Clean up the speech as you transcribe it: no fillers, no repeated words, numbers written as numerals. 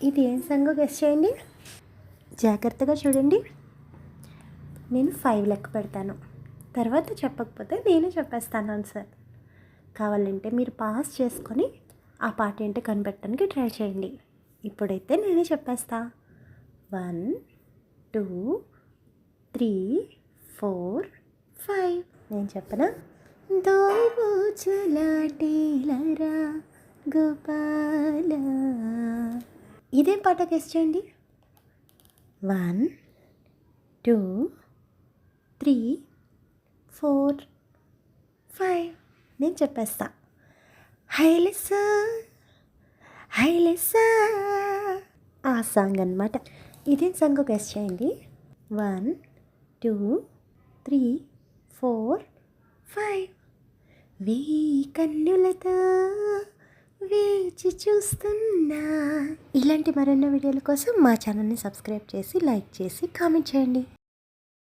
ఇది ఏం సాంగో గెస్ చేయండి. జాగ్రత్తగా చూడండి. నేను 5 లెక్క పెడతాను, తర్వాత చెప్పకపోతే నేనే చెప్పేస్తాను ఆన్సర్. కావాలంటే మీరు పాస్ చేసుకొని ఆ పాట ఏంటో కనిపెట్టడానికి ట్రై చేయండి. ఇప్పుడైతే నేనే చెప్పేస్తా. 1 2 3 4 5. నేను చెప్పనా? దోబూచులాటేలరా గోపాల. ఇదేం పాట గెస్ చేయండి. 1 2 3 4 5. నేను చెప్పేస్తా. హైలెస్సా హైలెస్సా, ఆ సాంగ్ అన్నమాట. ఇదేం సాంగ్ గెస్ చేయండి. 1 2 3 4 5. వేయి కన్నులతో వేచి చూస్తున్నా. ఇలాంటి మరెన్నో వీడియోల కోసం మా ఛానల్ని సబ్స్క్రైబ్ చేసి, లైక్ చేసి, కామెంట్ చేయండి.